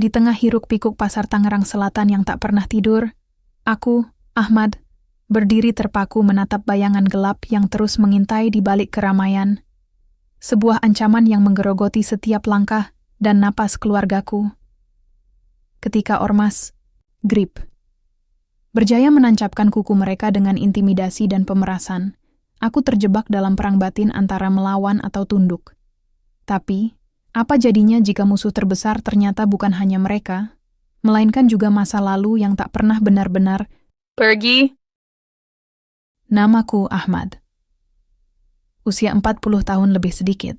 Di tengah hiruk-pikuk pasar Tangerang Selatan yang tak pernah tidur, aku, Ahmad, berdiri terpaku menatap bayangan gelap yang terus mengintai di balik keramaian. Sebuah ancaman yang menggerogoti setiap langkah dan napas keluargaku. Ketika ormas, GRIP, berjaya menancapkan kuku mereka dengan intimidasi dan pemerasan, aku terjebak dalam perang batin antara melawan atau tunduk. Tapi, apa jadinya jika musuh terbesar ternyata bukan hanya mereka, melainkan juga masa lalu yang tak pernah benar-benar pergi? Namaku Ahmad. Usia 40 tahun lebih sedikit.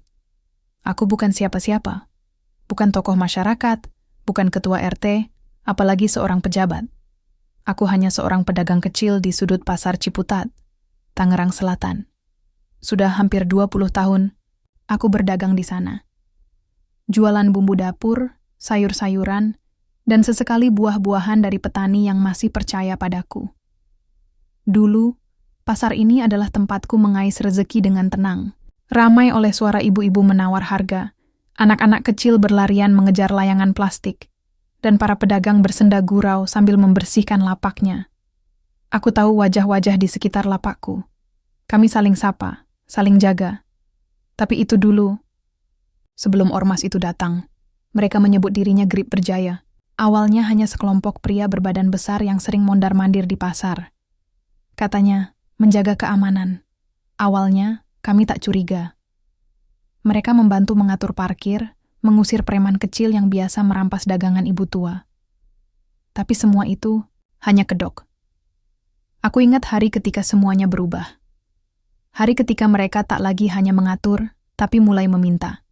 Aku bukan siapa-siapa. Bukan tokoh masyarakat, bukan ketua RT, apalagi seorang pejabat. Aku hanya seorang pedagang kecil di sudut pasar Ciputat, Tangerang Selatan. Sudah hampir 20 tahun, aku berdagang di sana. Jualan bumbu dapur, sayur-sayuran, dan sesekali buah-buahan dari petani yang masih percaya padaku. Dulu, pasar ini adalah tempatku mengais rezeki dengan tenang. Ramai oleh suara ibu-ibu menawar harga, anak-anak kecil berlarian mengejar layangan plastik, dan para pedagang bersenda gurau sambil membersihkan lapaknya. Aku tahu wajah-wajah di sekitar lapakku. Kami saling sapa, saling jaga. Tapi itu dulu. Sebelum ormas itu datang, mereka menyebut dirinya GRIP Berjaya. Awalnya hanya sekelompok pria berbadan besar yang sering mondar-mandir di pasar. Katanya, menjaga keamanan. Awalnya, kami tak curiga. Mereka membantu mengatur parkir, mengusir preman kecil yang biasa merampas dagangan ibu tua. Tapi semua itu hanya kedok. Aku ingat hari ketika semuanya berubah. Hari ketika mereka tak lagi hanya mengatur, tapi mulai meminta.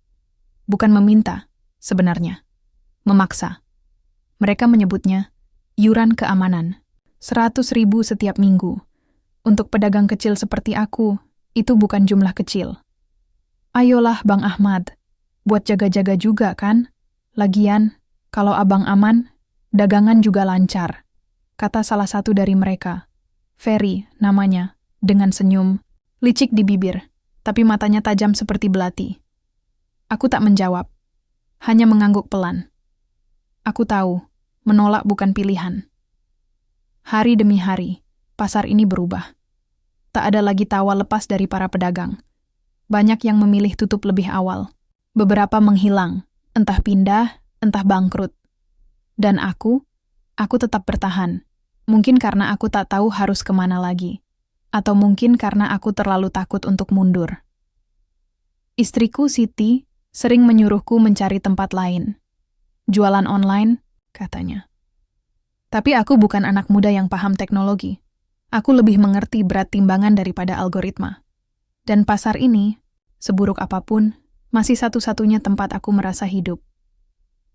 Bukan meminta, sebenarnya. Memaksa. Mereka menyebutnya iuran keamanan. 100.000 setiap minggu. Untuk pedagang kecil seperti aku, itu bukan jumlah kecil. Ayolah Bang Ahmad, buat jaga-jaga juga kan? Lagian, kalau abang aman, dagangan juga lancar. Kata salah satu dari mereka. Ferry, namanya, dengan senyum, licik di bibir, tapi matanya tajam seperti belati. Aku tak menjawab, hanya mengangguk pelan. Aku tahu, menolak bukan pilihan. Hari demi hari, pasar ini berubah. Tak ada lagi tawa lepas dari para pedagang. Banyak yang memilih tutup lebih awal. Beberapa menghilang, entah pindah, entah bangkrut. Dan aku tetap bertahan. Mungkin karena aku tak tahu harus kemana lagi. Atau mungkin karena aku terlalu takut untuk mundur. Istriku Siti sering menyuruhku mencari tempat lain. Jualan online, katanya. Tapi aku bukan anak muda yang paham teknologi. Aku lebih mengerti berat timbangan daripada algoritma. Dan pasar ini, seburuk apapun, masih satu-satunya tempat aku merasa hidup.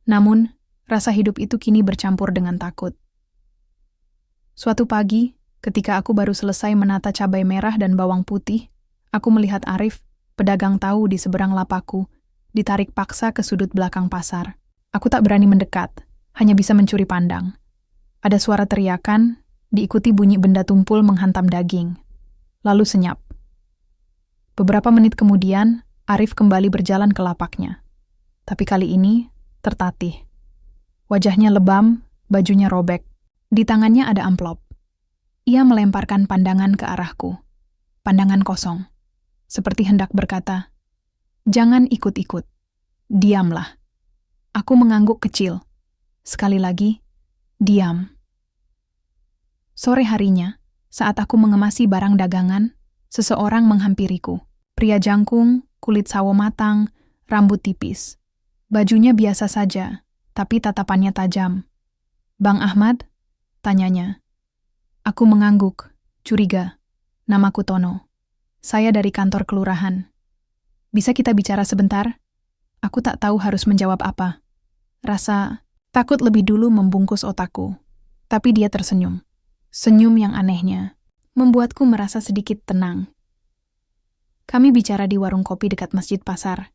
Namun, rasa hidup itu kini bercampur dengan takut. Suatu pagi, ketika aku baru selesai menata cabai merah dan bawang putih, aku melihat Arif, pedagang tahu di seberang lapakku, ditarik paksa ke sudut belakang pasar. Aku tak berani mendekat, hanya bisa mencuri pandang. Ada suara teriakan, diikuti bunyi benda tumpul menghantam daging. Lalu senyap. Beberapa menit kemudian, Arif kembali berjalan ke lapaknya. Tapi kali ini, tertatih. Wajahnya lebam, bajunya robek. Di tangannya ada amplop. Ia melemparkan pandangan ke arahku. Pandangan kosong. Seperti hendak berkata, "Jangan ikut-ikut. Diamlah." Aku mengangguk kecil. Sekali lagi, diam. Sore harinya, saat aku mengemasi barang dagangan, seseorang menghampiriku. Pria jangkung, kulit sawo matang, rambut tipis. Bajunya biasa saja, tapi tatapannya tajam. "Bang Ahmad?" tanyanya. Aku mengangguk, curiga. "Namaku Tono. Saya dari kantor kelurahan. Bisa kita bicara sebentar?" Aku tak tahu harus menjawab apa. Rasa takut lebih dulu membungkus otakku. Tapi dia tersenyum. Senyum yang anehnya membuatku merasa sedikit tenang. Kami bicara di warung kopi dekat masjid pasar.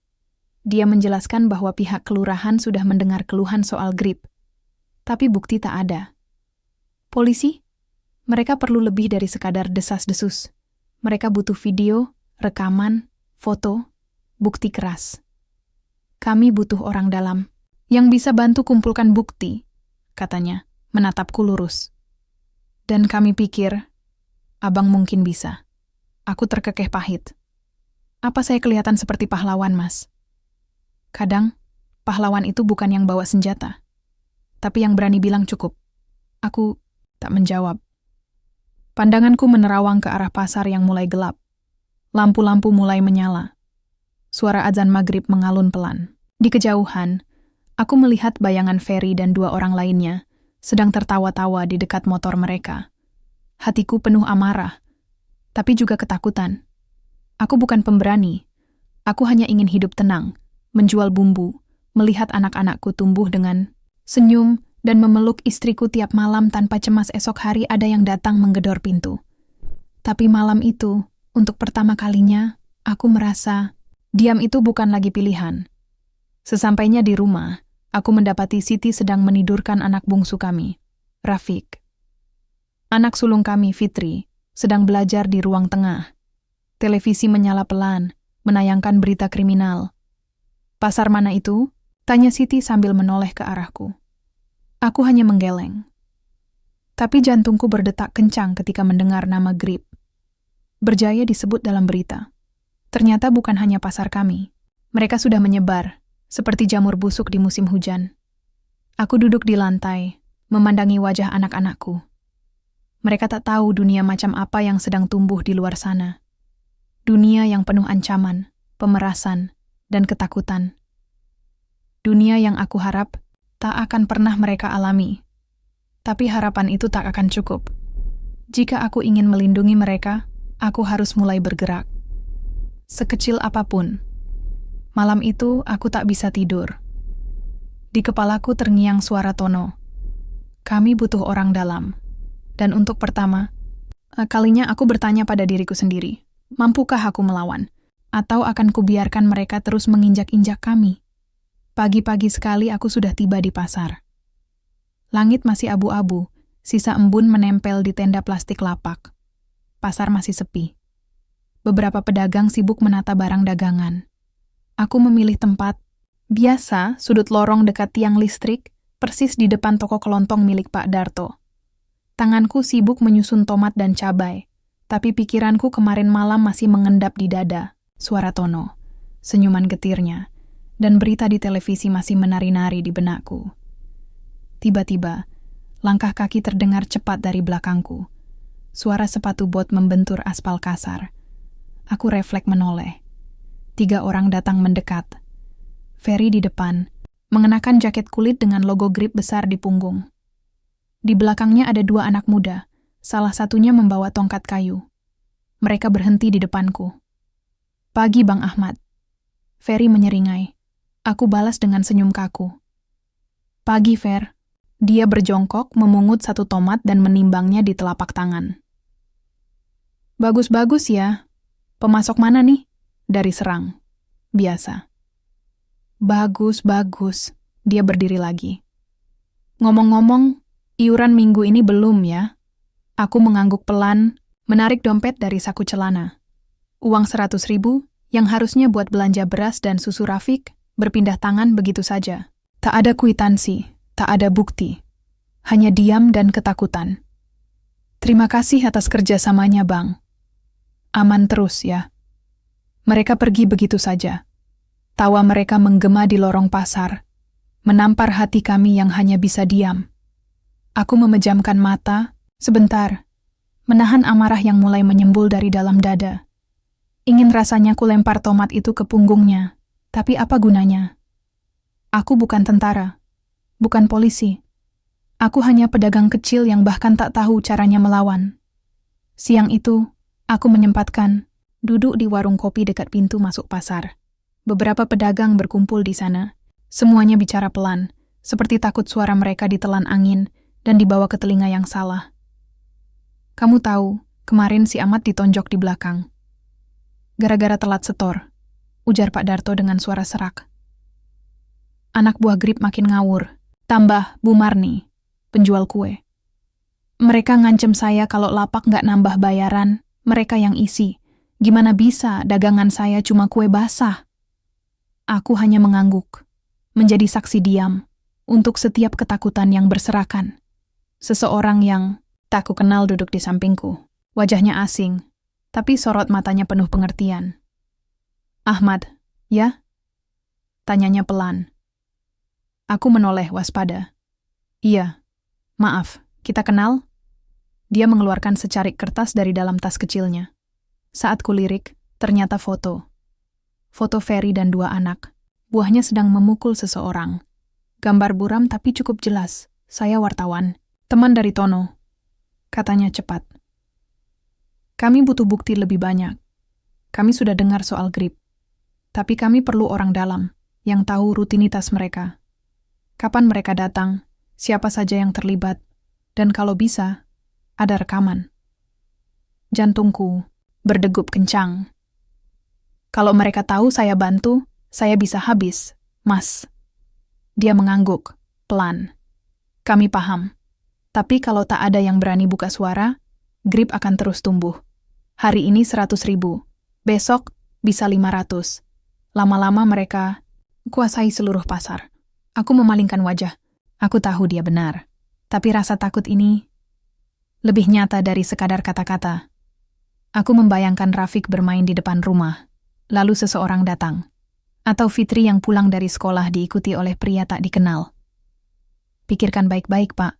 Dia menjelaskan bahwa pihak kelurahan sudah mendengar keluhan soal GRIP. Tapi bukti tak ada. Polisi? Mereka perlu lebih dari sekadar desas-desus. Mereka butuh video, rekaman, foto, bukti keras. Kami butuh orang dalam. Yang bisa bantu kumpulkan bukti, katanya, menatapku lurus. Dan kami pikir, abang mungkin bisa. Aku terkekeh pahit. Apa saya kelihatan seperti pahlawan, Mas? Kadang, pahlawan itu bukan yang bawa senjata, tapi yang berani bilang cukup. Aku tak menjawab. Pandanganku menerawang ke arah pasar yang mulai gelap. Lampu-lampu mulai menyala. Suara azan maghrib mengalun pelan. Di kejauhan, aku melihat bayangan Ferry dan 2 orang lainnya sedang tertawa-tawa di dekat motor mereka. Hatiku penuh amarah, tapi juga ketakutan. Aku bukan pemberani. Aku hanya ingin hidup tenang, menjual bumbu, melihat anak-anakku tumbuh dengan senyum dan memeluk istriku tiap malam tanpa cemas esok hari ada yang datang menggedor pintu. Tapi malam itu, untuk pertama kalinya, aku merasa diam itu bukan lagi pilihan. Sesampainya di rumah, aku mendapati Siti sedang menidurkan anak bungsu kami, Rafiq. Anak sulung kami, Fitri, sedang belajar di ruang tengah. Televisi menyala pelan, menayangkan berita kriminal. Pasar mana itu? Tanya Siti sambil menoleh ke arahku. Aku hanya menggeleng. Tapi jantungku berdetak kencang ketika mendengar nama Grip. Berjaya disebut dalam berita. Ternyata bukan hanya pasar kami. Mereka sudah menyebar, seperti jamur busuk di musim hujan. Aku duduk di lantai, memandangi wajah anak-anakku. Mereka tak tahu dunia macam apa yang sedang tumbuh di luar sana. Dunia yang penuh ancaman, pemerasan, dan ketakutan. Dunia yang aku harap tak akan pernah mereka alami. Tapi harapan itu tak akan cukup. Jika aku ingin melindungi mereka, aku harus mulai bergerak. Sekecil apapun. Malam itu aku tak bisa tidur. Di kepalaku terngiang suara Tono. Kami butuh orang dalam. Dan untuk pertama kalinya aku bertanya pada diriku sendiri, mampukah aku melawan? Atau akan kubiarkan mereka terus menginjak-injak kami? Pagi-pagi sekali aku sudah tiba di pasar. Langit masih abu-abu, sisa embun menempel di tenda plastik lapak. Pasar masih sepi. Beberapa pedagang sibuk menata barang dagangan. Aku memilih tempat biasa, sudut lorong dekat tiang listrik, persis di depan toko kelontong milik Pak Darto. Tanganku sibuk menyusun tomat dan cabai, tapi pikiranku kemarin malam masih mengendap di dada. Suara Tono, senyuman getirnya, dan berita di televisi masih menari-nari di benakku. Tiba-tiba, langkah kaki terdengar cepat dari belakangku. Suara sepatu bot membentur aspal kasar. Aku refleks menoleh. 3 orang datang mendekat. Ferry di depan, mengenakan jaket kulit dengan logo Grip besar di punggung. Di belakangnya ada 2 anak muda, salah satunya membawa tongkat kayu. Mereka berhenti di depanku. Pagi Bang Ahmad. Ferry menyeringai. Aku balas dengan senyum kaku. Pagi Fer. Dia berjongkok, memungut 1 tomat dan menimbangnya di telapak tangan. Bagus-bagus ya. Pemasok mana nih? Dari Serang. Biasa. Bagus. Dia berdiri lagi. Ngomong-ngomong, iuran minggu ini belum ya? Aku mengangguk pelan, menarik dompet dari saku celana. Uang 100.000 yang harusnya buat belanja beras dan susu Rafiq berpindah tangan begitu saja. Tak ada kwitansi, tak ada bukti. Hanya diam dan ketakutan. Terima kasih atas kerjasamanya, Bang. Aman terus ya. Mereka pergi begitu saja. Tawa mereka menggema di lorong pasar, menampar hati kami yang hanya bisa diam. Aku memejamkan mata, sebentar, menahan amarah yang mulai menyembul dari dalam dada. Ingin rasanya ku lempar tomat itu ke punggungnya, tapi apa gunanya? Aku bukan tentara, bukan polisi. Aku hanya pedagang kecil yang bahkan tak tahu caranya melawan. Siang itu, aku menyempatkan duduk di warung kopi dekat pintu masuk pasar. Beberapa pedagang berkumpul di sana. Semuanya bicara pelan, seperti takut suara mereka ditelan angin dan dibawa ke telinga yang salah. Kamu tahu, kemarin si Ahmad ditonjok di belakang. Gara-gara telat setor, ujar Pak Darto dengan suara serak. Anak buah Grip makin ngawur, tambah Bu Marni, penjual kue. Mereka ngancem saya kalau lapak nggak nambah bayaran, mereka yang isi. Gimana bisa dagangan saya cuma kue basah? Aku hanya mengangguk. menjadi saksi diam untuk setiap ketakutan yang berserakan. Seseorang yang tak ku kenal duduk di sampingku. Wajahnya asing, tapi sorot matanya penuh pengertian. "Ahmad, ya?" tanyanya pelan. Aku menoleh waspada. "Iya, maaf, kita kenal?" Dia mengeluarkan secarik kertas dari dalam tas kecilnya. Saat kulirik, ternyata foto. Foto Ferry dan 2 anak. Buahnya sedang memukul seseorang. Gambar buram tapi cukup jelas. "Saya wartawan. Teman dari Tono," katanya cepat. "Kami butuh bukti lebih banyak. Kami sudah dengar soal grip. Tapi kami perlu orang dalam yang tahu rutinitas mereka. Kapan mereka datang, siapa saja yang terlibat, dan kalau bisa, ada rekaman." Jantungku berdegup kencang. "Kalau mereka tahu saya bantu, saya bisa habis, Mas." Dia mengangguk, pelan. "Kami paham. Tapi kalau tak ada yang berani buka suara, grip akan terus tumbuh. Hari ini 100.000, besok bisa 500. Lama-lama mereka kuasai seluruh pasar." Aku memalingkan wajah. Aku tahu dia benar. Tapi rasa takut ini lebih nyata dari sekadar kata-kata. Aku membayangkan Rafiq bermain di depan rumah, lalu seseorang datang. Atau Fitri yang pulang dari sekolah diikuti oleh pria tak dikenal. "Pikirkan baik-baik, Pak.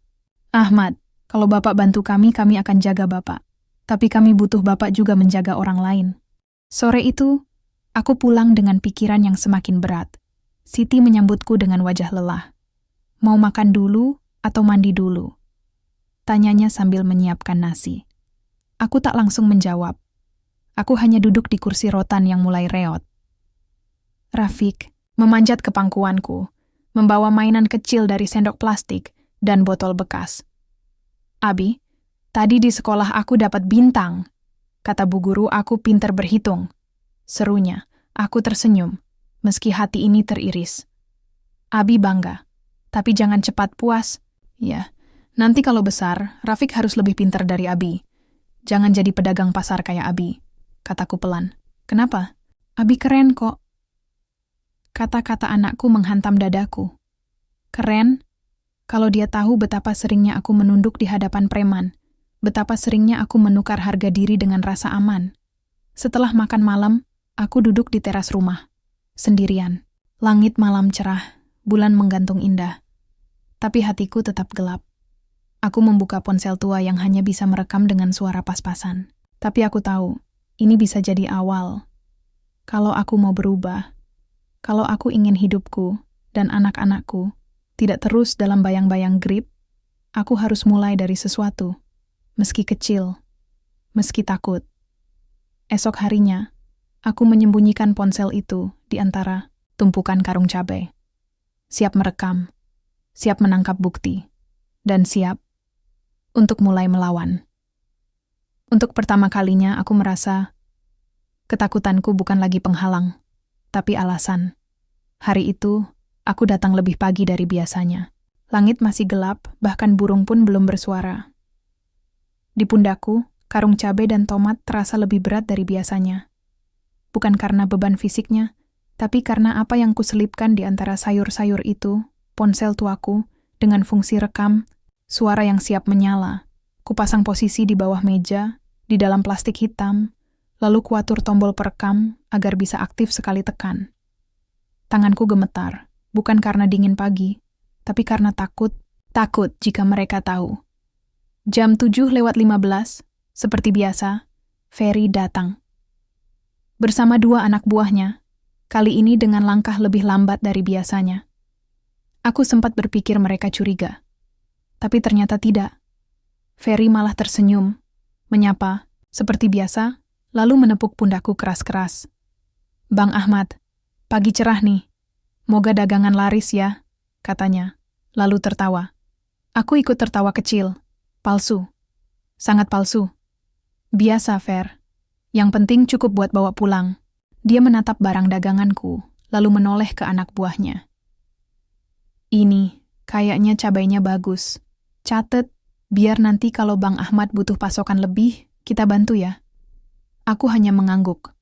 Ahmad, kalau Bapak bantu kami akan jaga Bapak. Tapi kami butuh Bapak juga menjaga orang lain." Sore itu, aku pulang dengan pikiran yang semakin berat. Siti menyambutku dengan wajah lelah. "Mau makan dulu atau mandi dulu?" tanyanya sambil menyiapkan nasi. Aku tak langsung menjawab. Aku hanya duduk di kursi rotan yang mulai reot. Rafiq memanjat ke pangkuanku, membawa mainan kecil dari sendok plastik dan botol bekas. "Abi, tadi di sekolah aku dapat bintang. Kata bu guru aku pinter berhitung." Serunya, aku tersenyum, meski hati ini teriris. Abi bangga, tapi jangan cepat puas. Ya, nanti kalau besar, Rafiq harus lebih pintar dari Abi. Jangan jadi pedagang pasar kayak Abi, kataku pelan. "Kenapa? Abi keren kok." Kata-kata anakku menghantam dadaku. Keren? Kalau dia tahu betapa seringnya aku menunduk di hadapan preman, betapa seringnya aku menukar harga diri dengan rasa aman. Setelah makan malam, aku duduk di teras rumah, sendirian. Langit malam cerah, bulan menggantung indah. Tapi hatiku tetap gelap. Aku membuka ponsel tua yang hanya bisa merekam dengan suara pas-pasan. Tapi aku tahu, ini bisa jadi awal. Kalau aku mau berubah, kalau aku ingin hidupku dan anak-anakku tidak terus dalam bayang-bayang grip, aku harus mulai dari sesuatu, meski kecil, meski takut. Esok harinya, aku menyembunyikan ponsel itu di antara tumpukan karung cabai. Siap merekam, siap menangkap bukti, dan siap untuk mulai melawan. Untuk pertama kalinya aku merasa ketakutanku bukan lagi penghalang, tapi alasan. Hari itu, aku datang lebih pagi dari biasanya. Langit masih gelap, bahkan burung pun belum bersuara. Di pundakku, karung cabai dan tomat terasa lebih berat dari biasanya. Bukan karena beban fisiknya, tapi karena apa yang kuselipkan di antara sayur-sayur itu, ponsel tuaku, dengan fungsi rekam, suara yang siap menyala. Kupasang posisi di bawah meja, di dalam plastik hitam, lalu kuatur tombol perekam agar bisa aktif sekali tekan. Tanganku gemetar, bukan karena dingin pagi, tapi karena takut jika mereka tahu. Jam 7:15, seperti biasa, Ferry datang. Bersama 2 anak buahnya, kali ini dengan langkah lebih lambat dari biasanya. Aku sempat berpikir mereka curiga. Tapi ternyata tidak. Ferry malah tersenyum, menyapa, seperti biasa, lalu menepuk pundakku keras-keras. "Bang Ahmad, pagi cerah nih. Moga dagangan laris ya," katanya, lalu tertawa. Aku ikut tertawa kecil. Palsu. Sangat palsu. "Biasa, Fer. Yang penting cukup buat bawa pulang." Dia menatap barang daganganku, lalu menoleh ke anak buahnya. "Ini, kayaknya cabainya bagus. Catet, biar nanti kalau Bang Ahmad butuh pasokan lebih, kita bantu ya." Aku hanya mengangguk.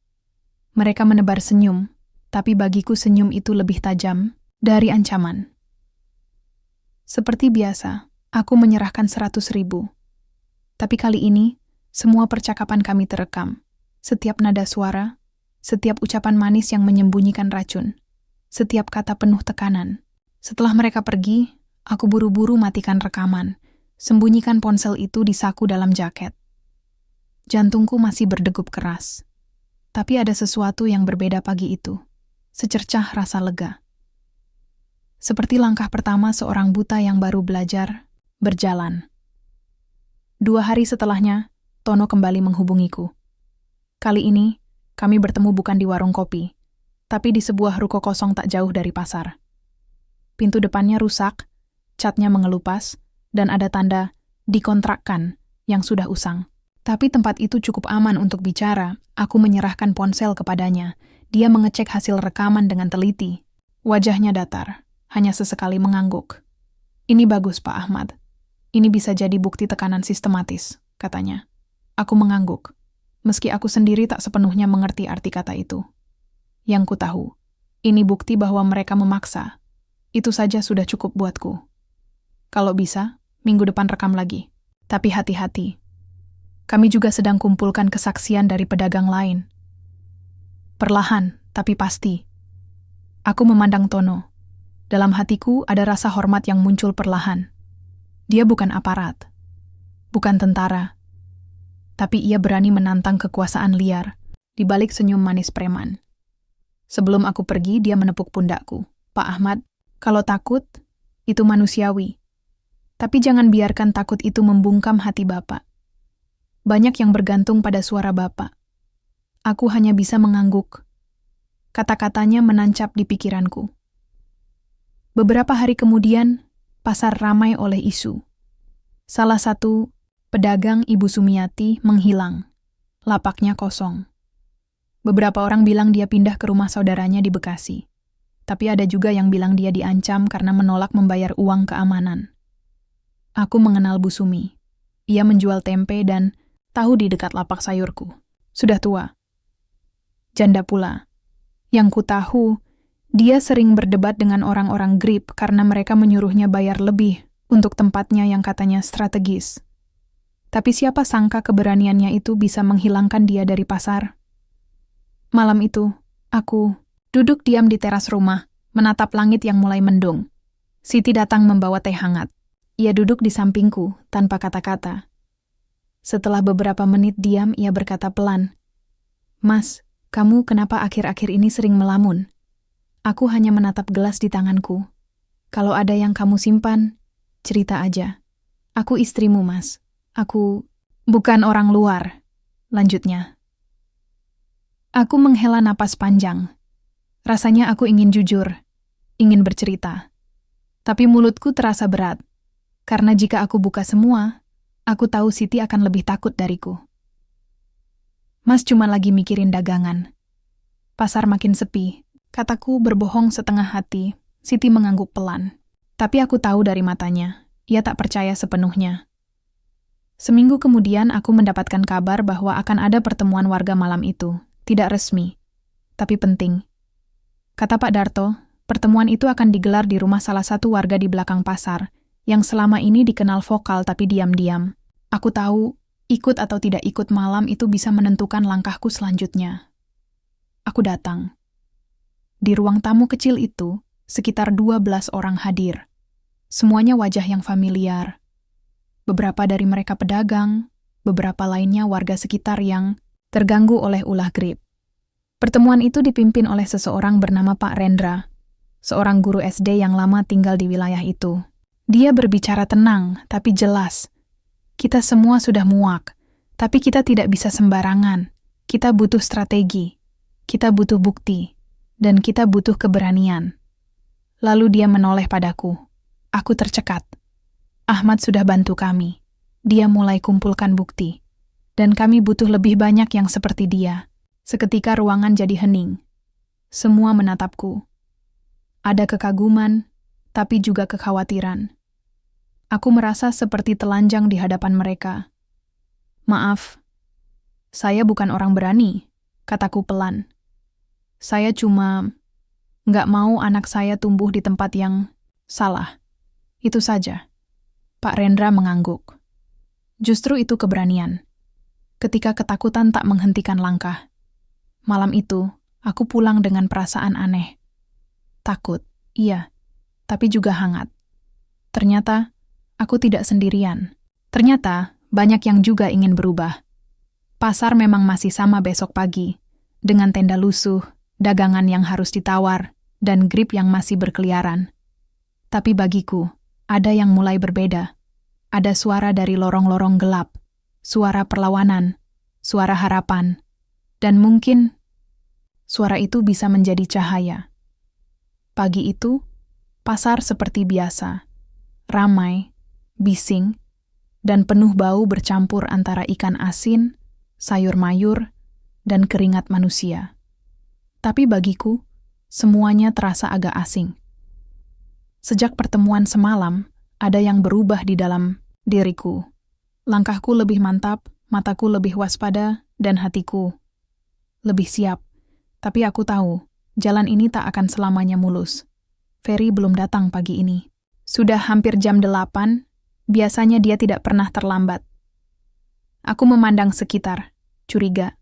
Mereka menebar senyum, tapi bagiku senyum itu lebih tajam, dari ancaman. Seperti biasa, aku menyerahkan 100.000. Tapi kali ini, semua percakapan kami terekam. Setiap nada suara, setiap ucapan manis yang menyembunyikan racun, setiap kata penuh tekanan. Setelah mereka pergi, aku buru-buru matikan rekaman, sembunyikan ponsel itu di saku dalam jaket. Jantungku masih berdegup keras. Tapi ada sesuatu yang berbeda pagi itu. Secercah rasa lega. Seperti langkah pertama seorang buta yang baru belajar berjalan. 2 hari setelahnya, Tono kembali menghubungiku. Kali ini, kami bertemu bukan di warung kopi, tapi di sebuah ruko kosong tak jauh dari pasar. Pintu depannya rusak, catnya mengelupas, dan ada tanda dikontrakkan yang sudah usang. Tapi tempat itu cukup aman untuk bicara. Aku menyerahkan ponsel kepadanya. Dia mengecek hasil rekaman dengan teliti. Wajahnya datar, hanya sesekali mengangguk. "Ini bagus, Pak Ahmad. Ini bisa jadi bukti tekanan sistematis," katanya. Aku mengangguk, meski aku sendiri tak sepenuhnya mengerti arti kata itu. Yang ku tahu, ini bukti bahwa mereka memaksa. Itu saja sudah cukup buatku. Kalau bisa, minggu depan rekam lagi. Tapi hati-hati. Kami juga sedang kumpulkan kesaksian dari pedagang lain. Perlahan, tapi pasti. Aku memandang Tono. Dalam hatiku ada rasa hormat yang muncul perlahan. Dia bukan aparat, bukan tentara, tapi ia berani menantang kekuasaan liar di balik senyum manis preman. Sebelum aku pergi, dia menepuk pundakku. "Pak Ahmad, kalau takut, itu manusiawi. Tapi jangan biarkan takut itu membungkam hati Bapak. Banyak yang bergantung pada suara Bapak. Aku hanya bisa mengangguk." Kata-katanya menancap di pikiranku. Beberapa hari kemudian, pasar ramai oleh isu. Salah satu pedagang Ibu Sumiati menghilang. Lapaknya kosong. Beberapa orang bilang dia pindah ke rumah saudaranya di Bekasi. Tapi ada juga yang bilang dia diancam karena menolak membayar uang keamanan. Aku mengenal Bu Sumi. Ia menjual tempe dan tahu di dekat lapak sayurku. Sudah tua. Janda pula. Yang ku tahu, dia sering berdebat dengan orang-orang Grip karena mereka menyuruhnya bayar lebih untuk tempatnya yang katanya strategis. Tapi siapa sangka keberaniannya itu bisa menghilangkan dia dari pasar? Malam itu, aku duduk diam di teras rumah, menatap langit yang mulai mendung. Siti datang membawa teh hangat. Ia duduk di sampingku tanpa kata-kata. Setelah beberapa menit diam, ia berkata pelan, "Mas, kamu kenapa akhir-akhir ini sering melamun? Aku hanya menatap gelas di tanganku. Kalau ada yang kamu simpan, cerita aja. Aku istrimu, Mas. Aku bukan orang luar," lanjutnya. Aku menghela napas panjang. Rasanya aku ingin jujur, ingin bercerita. Tapi mulutku terasa berat, karena jika aku buka semua, aku tahu Siti akan lebih takut dariku. "Mas cuma lagi mikirin dagangan. Pasar makin sepi," kataku berbohong setengah hati. Siti mengangguk pelan. Tapi aku tahu dari matanya, ia tak percaya sepenuhnya. Seminggu kemudian aku mendapatkan kabar bahwa akan ada pertemuan warga malam itu. Tidak resmi, tapi penting. Kata Pak Darto, pertemuan itu akan digelar di rumah salah satu warga di belakang pasar, yang selama ini dikenal vokal tapi diam-diam. Aku tahu, ikut atau tidak ikut malam itu bisa menentukan langkahku selanjutnya. Aku datang. Di ruang tamu kecil itu, sekitar 12 orang hadir. Semuanya wajah yang familiar. Beberapa dari mereka pedagang, beberapa lainnya warga sekitar yang terganggu oleh ulah Grip. Pertemuan itu dipimpin oleh seseorang bernama Pak Rendra, seorang guru SD yang lama tinggal di wilayah itu. Dia berbicara tenang, tapi jelas. Kita semua sudah muak, tapi kita tidak bisa sembarangan. Kita butuh strategi, kita butuh bukti, dan kita butuh keberanian. Lalu dia menoleh padaku. Aku tercekat. Ahmad sudah bantu kami. Dia mulai kumpulkan bukti. Dan kami butuh lebih banyak yang seperti dia. Seketika ruangan jadi hening. Semua menatapku. Ada kekaguman, tapi juga kekhawatiran. Aku merasa seperti telanjang di hadapan mereka. "Maaf, saya bukan orang berani," kataku pelan. "Saya cuma Nggak mau anak saya tumbuh di tempat yang salah. Itu saja. Pak Rendra mengangguk. Justru itu keberanian. Ketika ketakutan tak menghentikan langkah. Malam itu, aku pulang dengan perasaan aneh. Takut, iya, tapi juga hangat. Ternyata, aku tidak sendirian. Ternyata, banyak yang juga ingin berubah. Pasar memang masih sama besok pagi, dengan tenda lusuh, dagangan yang harus ditawar, dan grip yang masih berkeliaran. Tapi bagiku, ada yang mulai berbeda. Ada suara dari lorong-lorong gelap, suara perlawanan, suara harapan, dan mungkin suara itu bisa menjadi cahaya. Pagi itu, pasar seperti biasa, ramai, bising, dan penuh bau bercampur antara ikan asin, sayur mayur, dan keringat manusia. Tapi bagiku, semuanya terasa agak asing. Sejak pertemuan semalam, ada yang berubah di dalam diriku. Langkahku lebih mantap, mataku lebih waspada, dan hatiku lebih siap. Tapi aku tahu, jalan ini tak akan selamanya mulus. Ferry belum datang pagi ini. Sudah hampir jam 8, biasanya dia tidak pernah terlambat. Aku memandang sekitar, curiga.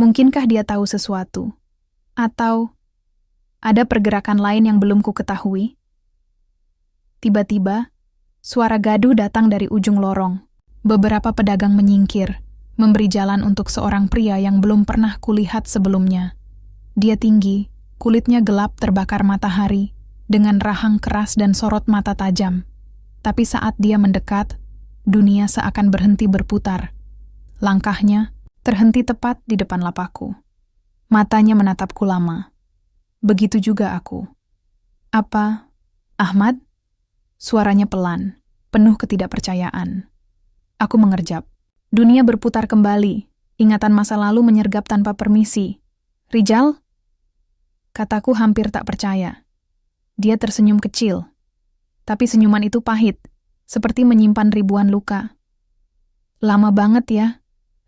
Mungkinkah dia tahu sesuatu? Atau ada pergerakan lain yang belum ku ketahui? Tiba-tiba, suara gaduh datang dari ujung lorong. Beberapa pedagang menyingkir, memberi jalan untuk seorang pria yang belum pernah kulihat sebelumnya. Dia tinggi, kulitnya gelap terbakar matahari, dengan rahang keras dan sorot mata tajam. Tapi saat dia mendekat, dunia seakan berhenti berputar. Langkahnya terhenti tepat di depan lapakku. Matanya menatapku lama. Begitu juga aku. Apa, Ahmad? Suaranya pelan, penuh ketidakpercayaan. Aku mengerjap. Dunia berputar kembali. Ingatan masa lalu menyergap tanpa permisi. Rijal? Kataku hampir tak percaya. Dia tersenyum kecil. Tapi senyuman itu pahit, seperti menyimpan ribuan luka. Lama banget ya,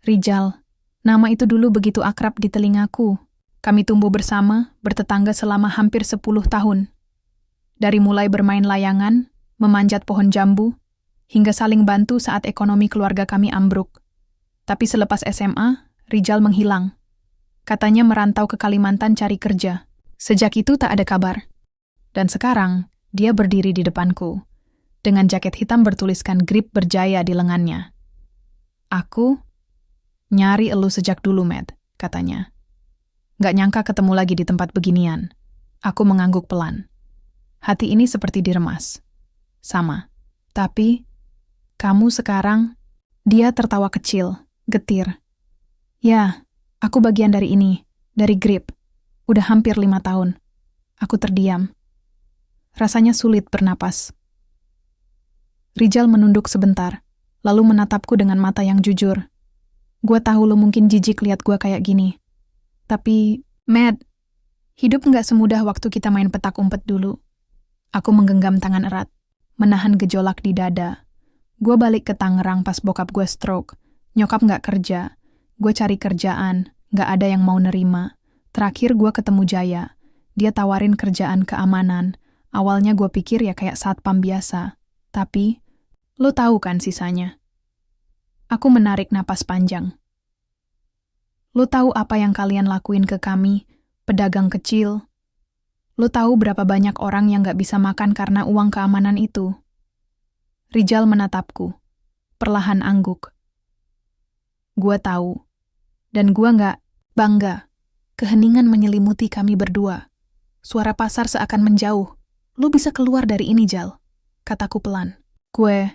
Rijal. Nama itu dulu begitu akrab di telingaku. Kami tumbuh bersama, bertetangga selama hampir 10 tahun. Dari mulai bermain layangan, memanjat pohon jambu, hingga saling bantu saat ekonomi keluarga kami ambruk. Tapi selepas SMA, Rijal menghilang. Katanya merantau ke Kalimantan cari kerja. Sejak itu tak ada kabar. Dan sekarang, dia berdiri di depanku, dengan jaket hitam bertuliskan Grip berjaya di lengannya. Aku nyari elu sejak dulu, Matt, katanya. Gak nyangka ketemu lagi di tempat beginian. Aku mengangguk pelan. Hati ini seperti diremas. Sama. Tapi, kamu sekarang, dia tertawa kecil, getir. Ya, aku bagian dari ini, dari Grip. Udah hampir 5 tahun. Aku terdiam. Rasanya sulit bernapas. Rijal menunduk sebentar, lalu menatapku dengan mata yang jujur. Gue tahu lo mungkin jijik lihat gue kayak gini. Tapi, Matt, hidup nggak semudah waktu kita main petak umpet dulu. Aku menggenggam tangan erat, menahan gejolak di dada. Gue balik ke Tangerang pas bokap gue stroke. Nyokap nggak kerja. Gue cari kerjaan, nggak ada yang mau nerima. Terakhir gue ketemu Jaya. Dia tawarin kerjaan keamanan. Awalnya gue pikir ya kayak satpam biasa. Tapi, lo tahu kan sisanya. Aku menarik napas panjang. Lo tahu apa yang kalian lakuin ke kami, pedagang kecil? Lo tahu berapa banyak orang yang gak bisa makan karena uang keamanan itu? Rijal menatapku, perlahan angguk. Gua tahu. Dan gua gak bangga. Keheningan menyelimuti kami berdua. Suara pasar seakan menjauh. Lo bisa keluar dari ini, Jal, kataku pelan. Gue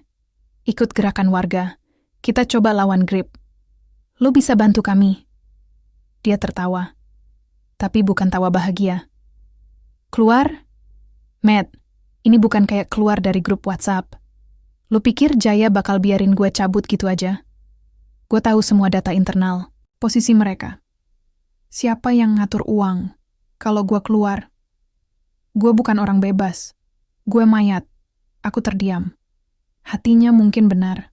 ikut gerakan warga. Kita coba lawan Grip. Lo bisa bantu kami. Dia tertawa. Tapi bukan tawa bahagia. Keluar? Matt, ini bukan kayak keluar dari grup WhatsApp. Lo pikir Jaya bakal biarin gue cabut gitu aja? Gue tahu semua data internal, posisi mereka. Siapa yang ngatur uang? Kalau gue keluar. Gue bukan orang bebas. Gue mayat. Aku terdiam. Hatinya mungkin benar.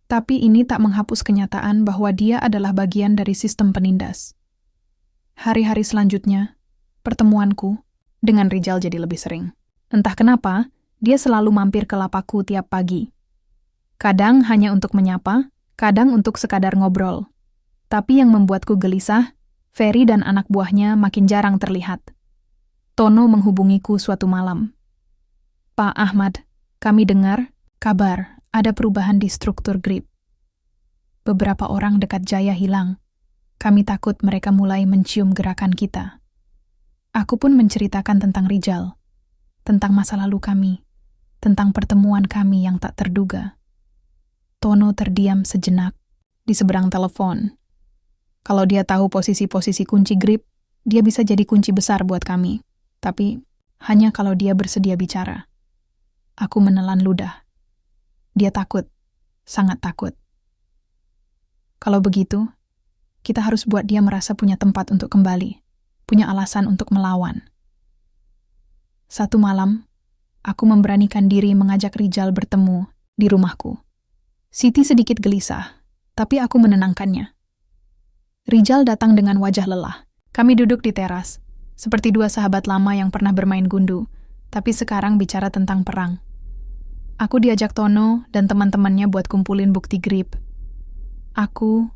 Tapi ini tak menghapus kenyataan bahwa dia adalah bagian dari sistem penindas. Hari-hari selanjutnya, pertemuanku dengan Rijal jadi lebih sering. Entah kenapa, dia selalu mampir ke lapakku tiap pagi. Kadang hanya untuk menyapa, kadang untuk sekadar ngobrol. Tapi yang membuatku gelisah, Ferry dan anak buahnya makin jarang terlihat. Tono menghubungiku suatu malam. Pak Ahmad, kami dengar kabar ada perubahan di struktur GRIP. Beberapa orang dekat Jaya hilang. Kami takut mereka mulai mencium gerakan kita. Aku pun menceritakan tentang Rijal, tentang masa lalu kami, tentang pertemuan kami yang tak terduga. Tono terdiam sejenak di seberang telepon. Kalau dia tahu posisi-posisi kunci GRIP, dia bisa jadi kunci besar buat kami. Tapi hanya kalau dia bersedia bicara. Aku menelan ludah. Dia takut, sangat takut. Kalau begitu, kita harus buat dia merasa punya tempat untuk kembali, punya alasan untuk melawan. Satu malam, aku memberanikan diri mengajak Rijal bertemu di rumahku. Siti sedikit gelisah, tapi aku menenangkannya. Rijal datang dengan wajah lelah. Kami duduk di teras, seperti dua sahabat lama yang pernah bermain gundu, tapi sekarang bicara tentang perang. Aku diajak Tono dan teman-temannya buat kumpulin bukti GRIP. Aku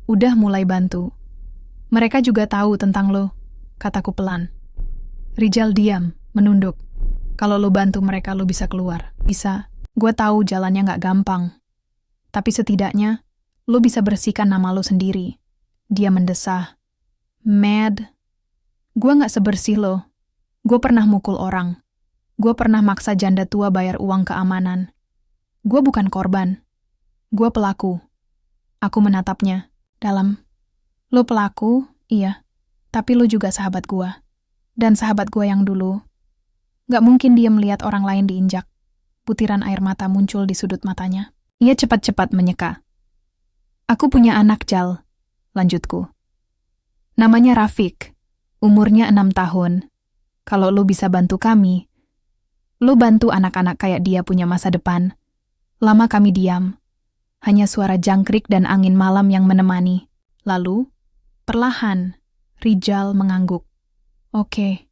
udah mulai bantu. Mereka juga tahu tentang lo, kataku pelan. Rijal diam, menunduk. Kalau lo bantu mereka, lo bisa keluar. Bisa. Gue tahu jalannya gak gampang. Tapi setidaknya, lo bisa bersihkan nama lo sendiri. Dia mendesah. Mad. Gue gak sebersih lo. Gue pernah mukul orang. Gue pernah maksa janda tua bayar uang keamanan. Gue bukan korban. Gue pelaku. Aku menatapnya, dalam. Lo pelaku, iya. Tapi lo juga sahabat gue. Dan sahabat gue yang dulu. Gak mungkin dia melihat orang lain diinjak. Butiran air mata muncul di sudut matanya. Ia cepat-cepat menyeka. Aku punya anak, Jal. Lanjutku. Namanya Rafiq. Umurnya 6 tahun. Kalau lo bisa bantu kami, lo bantu anak-anak kayak dia punya masa depan. Lama kami diam. Hanya suara jangkrik dan angin malam yang menemani. Lalu, perlahan, Rijal mengangguk. Oke,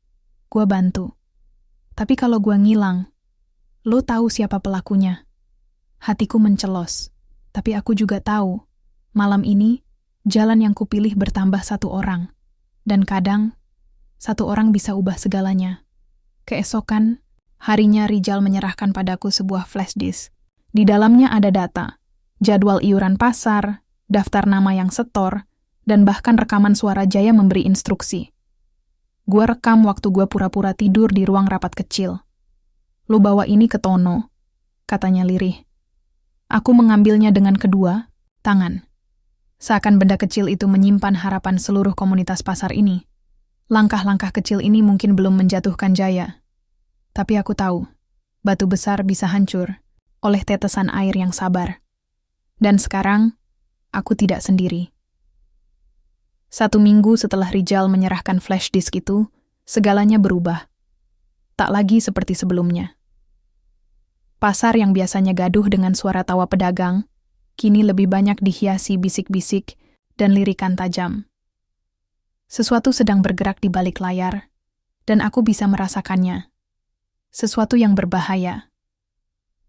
gua bantu. Tapi kalau gua ngilang, lo tahu siapa pelakunya. Hatiku mencelos, tapi aku juga tahu, malam ini, jalan yang kupilih bertambah 1 orang. Dan kadang, 1 orang bisa ubah segalanya. Keesokan, harinya Rijal menyerahkan padaku sebuah flash disk. Di dalamnya ada data, jadwal iuran pasar, daftar nama yang setor, dan bahkan rekaman suara Jaya memberi instruksi. Gua rekam waktu gua pura-pura tidur di ruang rapat kecil. Lo bawa ini ke Tono, katanya lirih. Aku mengambilnya dengan kedua tangan. Seakan benda kecil itu menyimpan harapan seluruh komunitas pasar ini. Langkah-langkah kecil ini mungkin belum menjatuhkan Jaya. Tapi aku tahu, batu besar bisa hancur oleh tetesan air yang sabar. Dan sekarang, aku tidak sendiri. 1 minggu setelah Rijal menyerahkan flash disk itu, segalanya berubah. Tak lagi seperti sebelumnya. Pasar yang biasanya gaduh dengan suara tawa pedagang, kini lebih banyak dihiasi bisik-bisik dan lirikan tajam. Sesuatu sedang bergerak di balik layar, dan aku bisa merasakannya. Sesuatu yang berbahaya.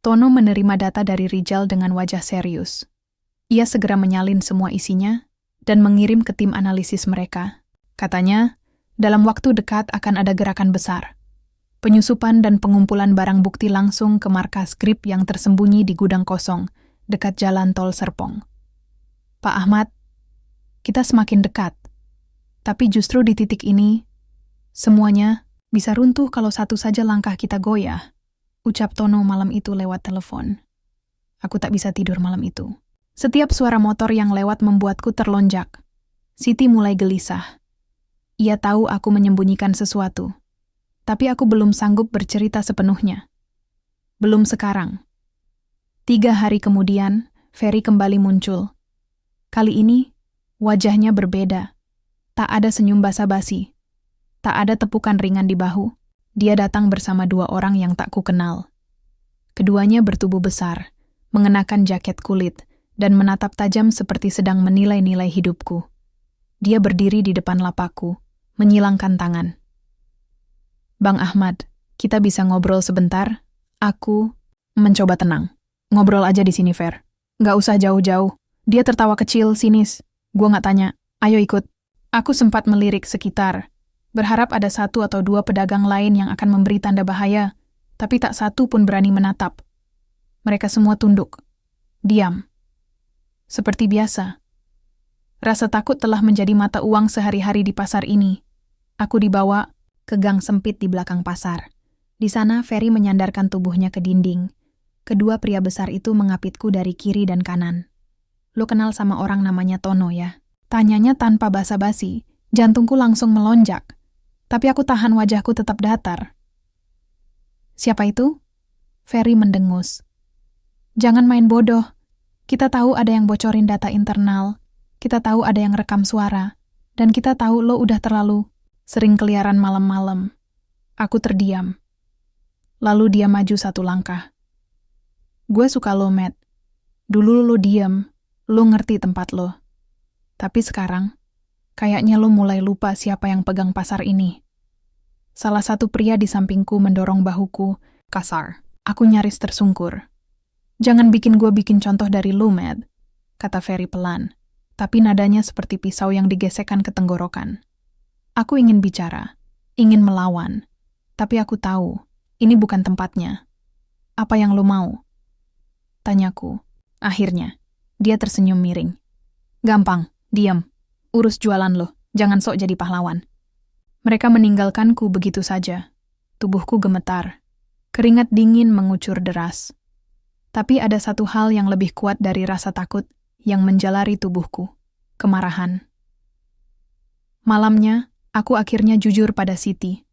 Tono menerima data dari Rijal dengan wajah serius. Ia segera menyalin semua isinya dan mengirim ke tim analisis mereka. Katanya, dalam waktu dekat akan ada gerakan besar. Penyusupan dan pengumpulan barang bukti langsung ke markas GRIP yang tersembunyi di gudang kosong, dekat jalan tol Serpong. Pak Ahmad, kita semakin dekat. Tapi justru di titik ini, semuanya bisa runtuh kalau satu saja langkah kita goyah. Ucap Tono malam itu lewat telepon. Aku tak bisa tidur malam itu. Setiap suara motor yang lewat membuatku terlonjak. Siti mulai gelisah. Ia tahu aku menyembunyikan sesuatu. Tapi aku belum sanggup bercerita sepenuhnya. Belum sekarang. 3 hari kemudian, Ferry kembali muncul. Kali ini, wajahnya berbeda. Tak ada senyum basa-basi. Tak ada tepukan ringan di bahu. Dia datang bersama 2 orang yang tak kukenal. Keduanya bertubuh besar, mengenakan jaket kulit, dan menatap tajam seperti sedang menilai-nilai hidupku. Dia berdiri di depan lapakku, menyilangkan tangan. Bang Ahmad, kita bisa ngobrol sebentar? Aku mencoba tenang. Ngobrol aja di sini, Fer. Nggak usah jauh-jauh. Dia tertawa kecil, sinis. Gua nggak tanya. Ayo ikut. Aku sempat melirik sekitar, berharap ada 1 atau 2 pedagang lain yang akan memberi tanda bahaya, tapi tak satu pun berani menatap. Mereka semua tunduk. Diam. Seperti biasa. Rasa takut telah menjadi mata uang sehari-hari di pasar ini. Aku dibawa ke gang sempit di belakang pasar. Di sana, Ferry menyandarkan tubuhnya ke dinding. Kedua pria besar itu mengapitku dari kiri dan kanan. Lo kenal sama orang namanya Tono ya? Tanyanya tanpa basa-basi. Jantungku langsung melonjak. Tapi aku tahan, wajahku tetap datar. Siapa itu? Ferry mendengus. Jangan main bodoh. Kita tahu ada yang bocorin data internal. Kita tahu ada yang rekam suara. Dan kita tahu lo udah terlalu sering keliaran malam-malam. Aku terdiam. Lalu dia maju 1 langkah. Gue suka lo, Matt. Dulu lo diem, lo ngerti tempat lo. Tapi sekarang, kayaknya lo mulai lupa siapa yang pegang pasar ini. Salah satu pria di sampingku mendorong bahuku, kasar. Aku nyaris tersungkur. Jangan bikin gue bikin contoh dari lo, Matt, kata Ferry pelan. Tapi nadanya seperti pisau yang digesekkan ke tenggorokan. Aku ingin bicara, ingin melawan. Tapi aku tahu, ini bukan tempatnya. Apa yang lo mau? Tanyaku. Akhirnya, dia tersenyum miring. Gampang, diam. Urus jualan lo, jangan sok jadi pahlawan. Mereka meninggalkanku begitu saja. Tubuhku gemetar. Keringat dingin mengucur deras. Tapi ada satu hal yang lebih kuat dari rasa takut yang menjalari tubuhku. Kemarahan. Malamnya, aku akhirnya jujur pada Siti.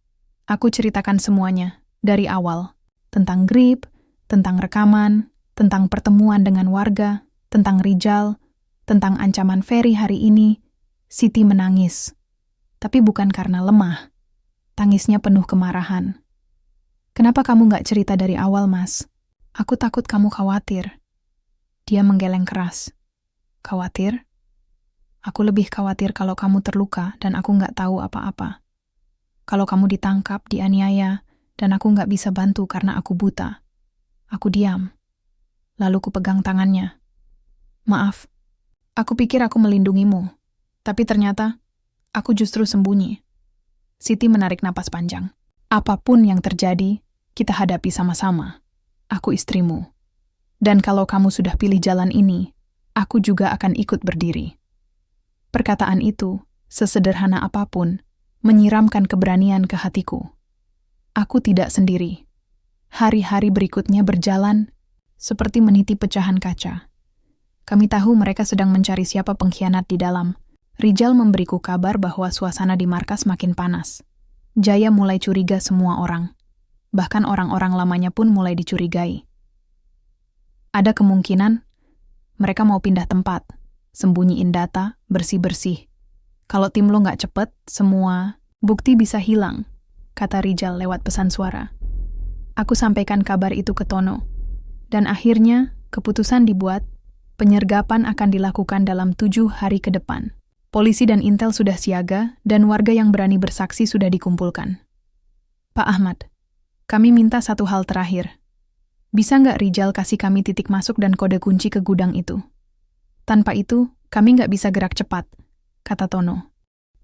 Aku ceritakan semuanya, dari awal. Tentang grip, tentang rekaman, tentang pertemuan dengan warga, tentang Rijal, tentang ancaman Ferry hari ini. Siti menangis. Tapi bukan karena lemah. Tangisnya penuh kemarahan. Kenapa kamu gak cerita dari awal, Mas? Aku takut kamu khawatir. Dia menggeleng keras. Khawatir? Aku lebih khawatir kalau kamu terluka dan aku gak tahu apa-apa. Kalau kamu ditangkap, dianiaya, dan aku gak bisa bantu karena aku buta. Aku diam. Lalu ku pegang tangannya. Maaf, aku pikir aku melindungimu. Tapi ternyata, aku justru sembunyi. Siti menarik napas panjang. Apapun yang terjadi, kita hadapi sama-sama. Aku istrimu. Dan kalau kamu sudah pilih jalan ini, aku juga akan ikut berdiri. Perkataan itu, sesederhana apapun, menyiramkan keberanian ke hatiku. Aku tidak sendiri. Hari-hari berikutnya berjalan seperti meniti pecahan kaca. Kami tahu mereka sedang mencari siapa pengkhianat di dalam. Rijal memberiku kabar bahwa suasana di markas makin panas. Jaya mulai curiga semua orang. Bahkan orang-orang lamanya pun mulai dicurigai. Ada kemungkinan mereka mau pindah tempat, sembunyiin data, bersih-bersih. Kalau tim lo nggak cepet, semua bukti bisa hilang, kata Rijal lewat pesan suara. Aku sampaikan kabar itu ke Tono. Dan akhirnya, keputusan dibuat, penyergapan akan dilakukan dalam 7 hari ke depan. Polisi dan Intel sudah siaga, dan warga yang berani bersaksi sudah dikumpulkan. Pak Ahmad, kami minta satu hal terakhir. Bisa nggak Rijal kasih kami titik masuk dan kode kunci ke gudang itu? Tanpa itu, kami nggak bisa gerak cepat, kata Tono.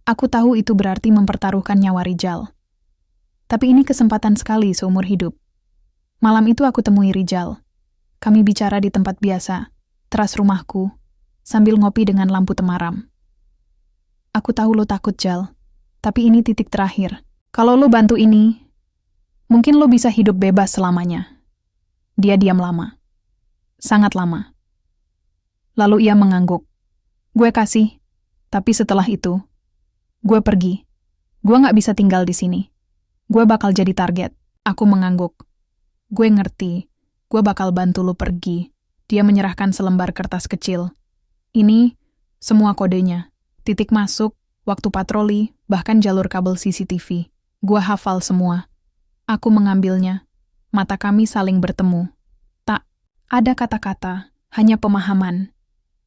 Aku tahu itu berarti mempertaruhkan nyawa Rijal. Tapi ini kesempatan sekali seumur hidup. Malam itu aku temui Rijal. Kami bicara di tempat biasa, teras rumahku, sambil ngopi dengan lampu temaram. Aku tahu lo takut, Jal. Tapi ini titik terakhir. Kalau lo bantu ini, mungkin lo bisa hidup bebas selamanya. Dia diam lama. Sangat lama. Lalu ia mengangguk. Gue kasih, tapi setelah itu, gue pergi. Gue gak bisa tinggal di sini. Gue bakal jadi target. Aku mengangguk. Gue ngerti. Gue bakal bantu lo pergi. Dia menyerahkan selembar kertas kecil. Ini semua kodenya. Titik masuk, waktu patroli, bahkan jalur kabel CCTV. Gue hafal semua. Aku mengambilnya. Mata kami saling bertemu. Tak ada kata-kata, hanya pemahaman.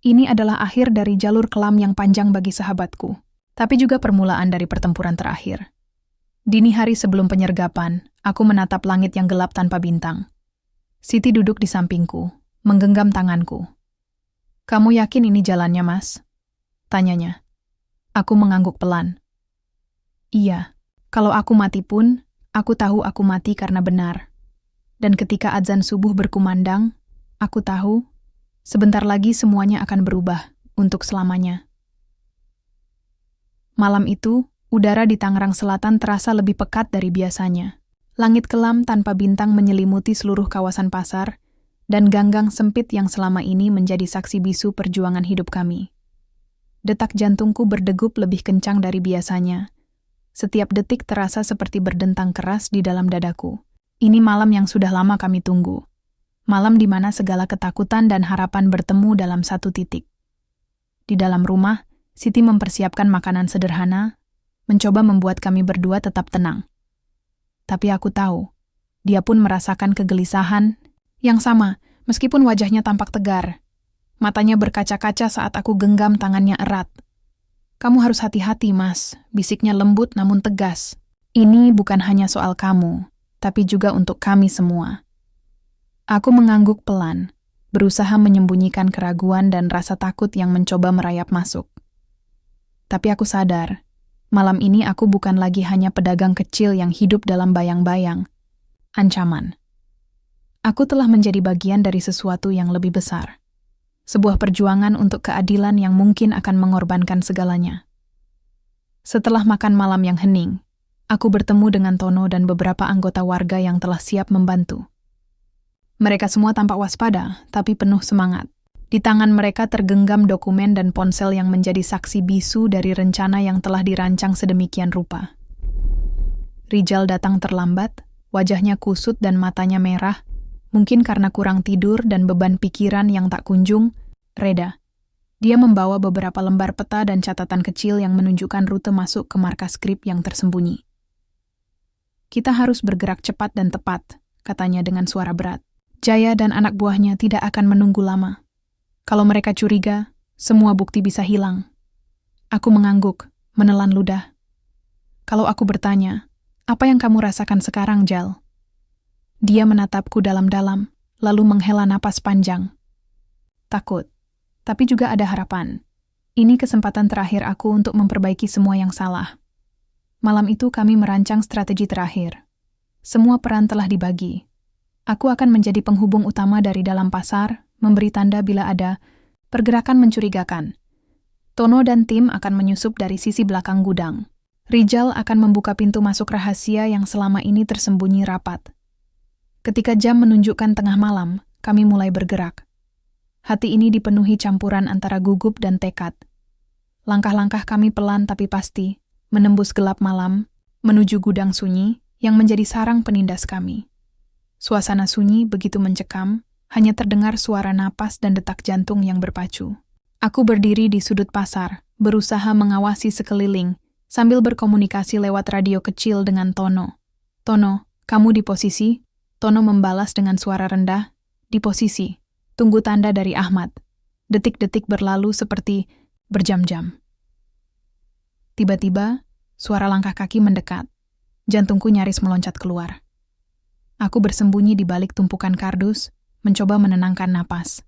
Ini adalah akhir dari jalur kelam yang panjang bagi sahabatku. tapi juga permulaan dari pertempuran terakhir. Dini hari sebelum penyergapan, aku menatap langit yang gelap tanpa bintang. Siti duduk di sampingku, menggenggam tanganku. "Kamu yakin ini jalannya, Mas?" tanyanya. Aku mengangguk pelan. "Iya, kalau aku mati pun, aku tahu aku mati karena benar. Dan ketika azan subuh berkumandang, aku tahu sebentar lagi semuanya akan berubah untuk selamanya." Malam itu, udara di Tangerang Selatan terasa lebih pekat dari biasanya. Langit kelam tanpa bintang menyelimuti seluruh kawasan pasar, dan ganggang sempit yang selama ini menjadi saksi bisu perjuangan hidup kami. Detak jantungku berdegup lebih kencang dari biasanya. Setiap detik terasa seperti berdentang keras di dalam dadaku. Ini malam yang sudah lama kami tunggu. Malam di mana segala ketakutan dan harapan bertemu dalam satu titik. Di dalam rumah, Siti mempersiapkan makanan sederhana, mencoba membuat kami berdua tetap tenang. Tapi aku tahu, dia pun merasakan kegelisahan yang sama, meskipun wajahnya tampak tegar. Matanya berkaca-kaca saat aku genggam tangannya erat. "Kamu harus hati-hati, Mas," bisiknya lembut namun tegas. "Ini bukan hanya soal kamu, tapi juga untuk kami semua." Aku mengangguk pelan, berusaha menyembunyikan keraguan dan rasa takut yang mencoba merayap masuk. Tapi aku sadar, malam ini aku bukan lagi hanya pedagang kecil yang hidup dalam bayang-bayang. Ancaman. Aku telah menjadi bagian dari sesuatu yang lebih besar. Sebuah perjuangan untuk keadilan yang mungkin akan mengorbankan segalanya. Setelah makan malam yang hening, aku bertemu dengan Tono dan beberapa anggota warga yang telah siap membantu. Mereka semua tampak waspada, tapi penuh semangat. Di tangan mereka tergenggam dokumen dan ponsel yang menjadi saksi bisu dari rencana yang telah dirancang sedemikian rupa. Rijal datang terlambat, wajahnya kusut dan matanya merah, mungkin karena kurang tidur dan beban pikiran yang tak kunjung reda. Dia membawa beberapa lembar peta dan catatan kecil yang menunjukkan rute masuk ke markas Grip yang tersembunyi. "Kita harus bergerak cepat dan tepat," katanya dengan suara berat. "Jaya dan anak buahnya tidak akan menunggu lama. Kalau mereka curiga, semua bukti bisa hilang." Aku mengangguk, menelan ludah. Kalau aku bertanya, "Apa yang kamu rasakan sekarang, Jal?" Dia menatapku dalam-dalam, lalu menghela napas panjang. "Takut, tapi juga ada harapan. Ini kesempatan terakhir aku untuk memperbaiki semua yang salah." Malam itu kami merancang strategi terakhir. Semua peran telah dibagi. Aku akan menjadi penghubung utama dari dalam pasar, memberi tanda bila ada pergerakan mencurigakan. Tono dan tim akan menyusup dari sisi belakang gudang. Rijal akan membuka pintu masuk rahasia yang selama ini tersembunyi rapat. Ketika jam menunjukkan tengah malam, kami mulai bergerak. Hati ini dipenuhi campuran antara gugup dan tekad. Langkah-langkah kami pelan tapi pasti, menembus gelap malam, menuju gudang sunyi yang menjadi sarang penindas kami. Suasana sunyi begitu mencekam, hanya terdengar suara napas dan detak jantung yang berpacu. Aku berdiri di sudut pasar, berusaha mengawasi sekeliling, sambil berkomunikasi lewat radio kecil dengan Tono. "Tono, kamu di posisi?" Tono membalas dengan suara rendah, "Di posisi. Tunggu tanda dari Ahmad." Detik-detik berlalu seperti berjam-jam. Tiba-tiba, suara langkah kaki mendekat. Jantungku nyaris meloncat keluar. Aku bersembunyi di balik tumpukan kardus, mencoba menenangkan napas.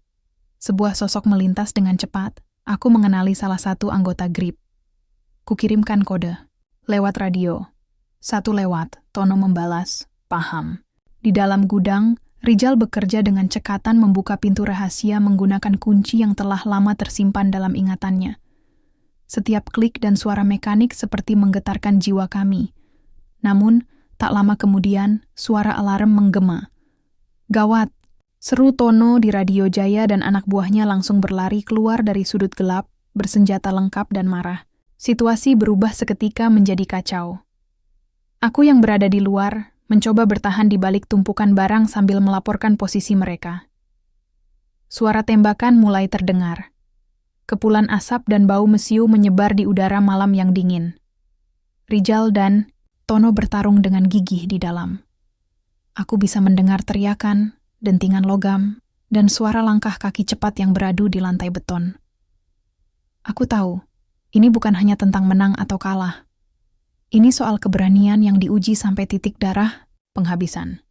Sebuah sosok melintas dengan cepat. Aku mengenali salah satu anggota Grip. Kukirimkan kode. Lewat radio. 1 lewat, Tono membalas. "Paham." Di dalam gudang, Rijal bekerja dengan cekatan membuka pintu rahasia menggunakan kunci yang telah lama tersimpan dalam ingatannya. Setiap klik dan suara mekanik seperti menggetarkan jiwa kami. Namun, tak lama kemudian, suara alarm menggema. "Gawat!" Seru Tono di radio Jaya dan anak buahnya langsung berlari keluar dari sudut gelap, bersenjata lengkap dan marah. Situasi berubah seketika menjadi kacau. Aku yang berada di luar, mencoba bertahan di balik tumpukan barang sambil melaporkan posisi mereka. Suara tembakan mulai terdengar. Kepulan asap dan bau mesiu menyebar di udara malam yang dingin. Rijal dan Tono bertarung dengan gigih di dalam. Aku bisa mendengar teriakan, dentingan logam, dan suara langkah kaki cepat yang beradu di lantai beton. Aku tahu, Ini bukan hanya tentang menang atau kalah. Ini soal keberanian yang diuji sampai titik darah, penghabisan.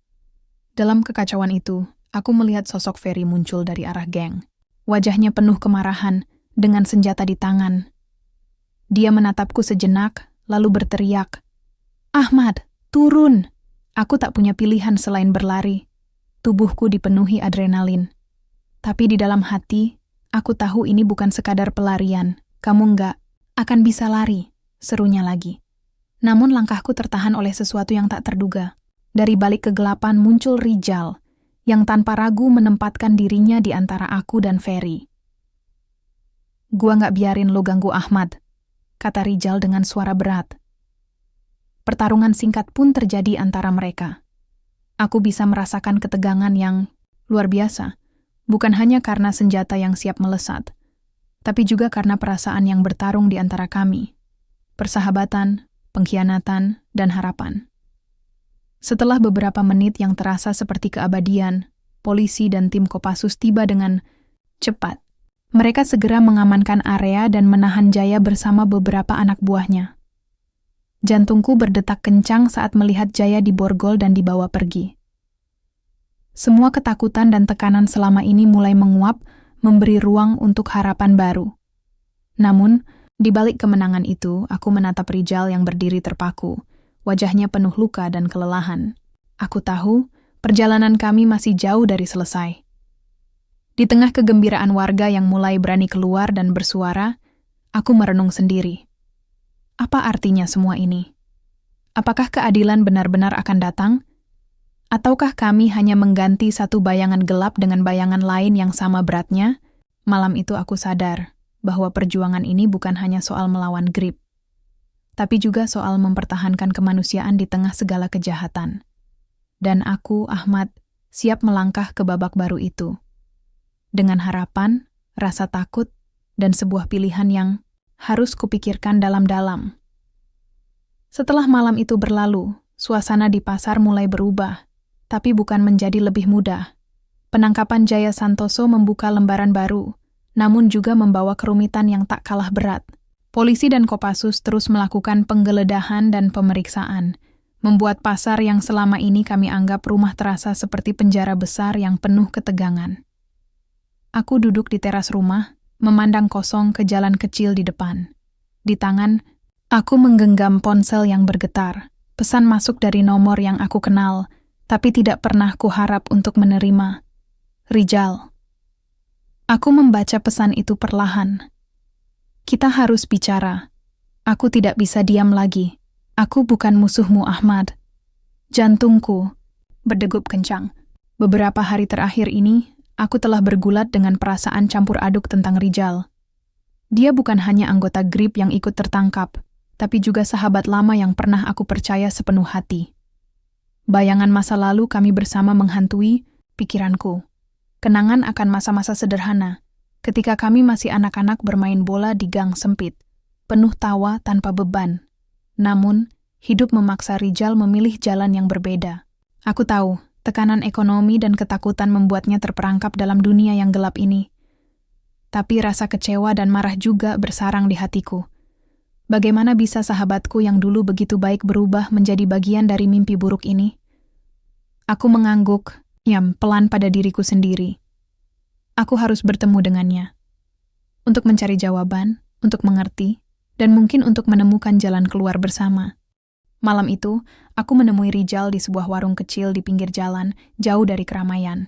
Dalam kekacauan itu, aku melihat sosok Ferry muncul dari arah geng. Wajahnya penuh kemarahan, dengan senjata di tangan. Dia menatapku sejenak, lalu berteriak, "Ahmad, turun!" Aku tak punya pilihan selain berlari. Tubuhku dipenuhi adrenalin. Tapi di dalam hati, aku tahu ini bukan sekadar pelarian. Kamu nggak akan bisa lari, serunya lagi. Namun langkahku tertahan oleh sesuatu yang tak terduga. Dari balik kegelapan muncul Rijal, yang tanpa ragu menempatkan dirinya di antara aku dan Ferry. "Gua nggak biarin lo ganggu Ahmad," kata Rijal dengan suara berat. Pertarungan singkat pun terjadi antara mereka. Aku bisa merasakan ketegangan yang luar biasa, bukan hanya karena senjata yang siap melesat, tapi juga karena perasaan yang bertarung di antara kami. Persahabatan, pengkhianatan, dan harapan. Setelah beberapa menit yang terasa seperti keabadian, polisi dan tim Kopassus tiba dengan cepat. Mereka segera mengamankan area dan menahan Jaya bersama beberapa anak buahnya. Jantungku berdetak kencang saat melihat Jaya diborgol dan dibawa pergi. Semua ketakutan dan tekanan selama ini mulai menguap, memberi ruang untuk harapan baru. Namun, di balik kemenangan itu, aku menatap Rijal yang berdiri terpaku, wajahnya penuh luka dan kelelahan. Aku tahu, perjalanan kami masih jauh dari selesai. Di tengah kegembiraan warga yang mulai berani keluar dan bersuara, aku merenung sendiri. Apa artinya semua ini? Apakah keadilan benar-benar akan datang? Ataukah kami hanya mengganti satu bayangan gelap dengan bayangan lain yang sama beratnya? Malam itu aku sadar bahwa perjuangan ini bukan hanya soal melawan Grip, tapi juga soal mempertahankan kemanusiaan di tengah segala kejahatan. Dan aku, Ahmad, siap melangkah ke babak baru itu. Dengan harapan, rasa takut, dan sebuah pilihan yang harus kupikirkan dalam-dalam. Setelah malam itu berlalu, suasana di pasar mulai berubah, tapi bukan menjadi lebih mudah. Penangkapan Jaya Santoso membuka lembaran baru, namun juga membawa kerumitan yang tak kalah berat. Polisi dan Kopassus terus melakukan penggeledahan dan pemeriksaan, membuat pasar yang selama ini kami anggap rumah terasa seperti penjara besar yang penuh ketegangan. Aku duduk di teras rumah, memandang kosong ke jalan kecil di depan. Di tangan, aku menggenggam ponsel yang bergetar. Pesan masuk dari nomor yang aku kenal, tapi tidak pernah kuharap untuk menerima. Rijal. Aku membaca pesan itu perlahan. "Kita harus bicara. Aku tidak bisa diam lagi. Aku bukan musuhmu, Ahmad." Jantungku berdegup kencang. Beberapa hari terakhir ini, aku telah bergulat dengan perasaan campur aduk tentang Rijal. Dia bukan hanya anggota Grip yang ikut tertangkap, tapi juga sahabat lama yang pernah aku percaya sepenuh hati. Bayangan masa lalu kami bersama menghantui pikiranku. Kenangan akan masa-masa sederhana, ketika kami masih anak-anak bermain bola di gang sempit, penuh tawa tanpa beban. Namun, hidup memaksa Rijal memilih jalan yang berbeda. Aku tahu, tekanan ekonomi dan ketakutan membuatnya terperangkap dalam dunia yang gelap ini. Tapi rasa kecewa dan marah juga bersarang di hatiku. Bagaimana bisa sahabatku yang dulu begitu baik berubah menjadi bagian dari mimpi buruk ini? Aku mengangguk, pelan pada diriku sendiri. Aku harus bertemu dengannya. Untuk mencari jawaban, untuk mengerti, dan mungkin untuk menemukan jalan keluar bersama. Malam itu, aku menemui Rijal di sebuah warung kecil di pinggir jalan, jauh dari keramaian.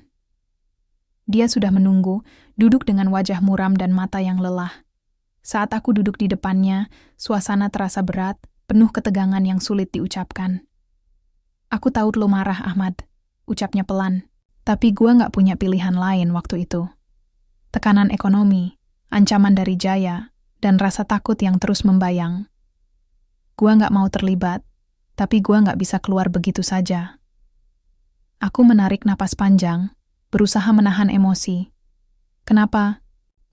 Dia sudah menunggu, duduk dengan wajah muram dan mata yang lelah. Saat aku duduk di depannya, suasana terasa berat, penuh ketegangan yang sulit diucapkan. "Aku tahu lo marah, Ahmad," ucapnya pelan. Tapi gua nggak punya pilihan lain waktu itu. Tekanan ekonomi, ancaman dari Jaya, dan rasa takut yang terus membayang. Gua nggak mau terlibat, tapi gua nggak bisa keluar begitu saja. Aku menarik napas panjang, berusaha menahan emosi. "Kenapa?"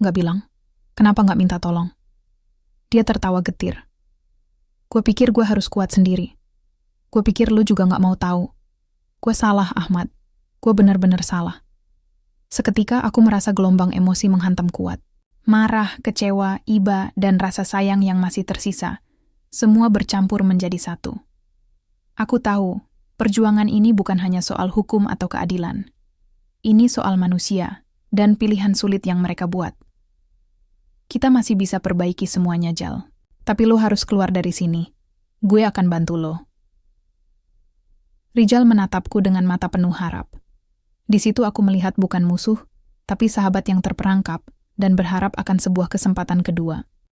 "Nggak bilang. Kenapa nggak minta tolong?" Dia tertawa getir. "Gue pikir gue harus kuat sendiri. Gue pikir lu juga nggak mau tahu. Gue salah, Ahmad. Gue benar-benar salah." Seketika aku merasa gelombang emosi menghantam kuat. Marah, kecewa, iba, dan rasa sayang yang masih tersisa, semua bercampur menjadi satu. Aku tahu, perjuangan ini bukan hanya soal hukum atau keadilan. Ini soal manusia dan pilihan sulit yang mereka buat. Kita masih bisa perbaiki semuanya, Jal. Tapi lo harus keluar dari sini. Gue akan bantu lo. Rijal menatapku dengan mata penuh harap. Di situ aku melihat bukan musuh, tapi sahabat yang terperangkap dan berharap akan sebuah kesempatan kedua.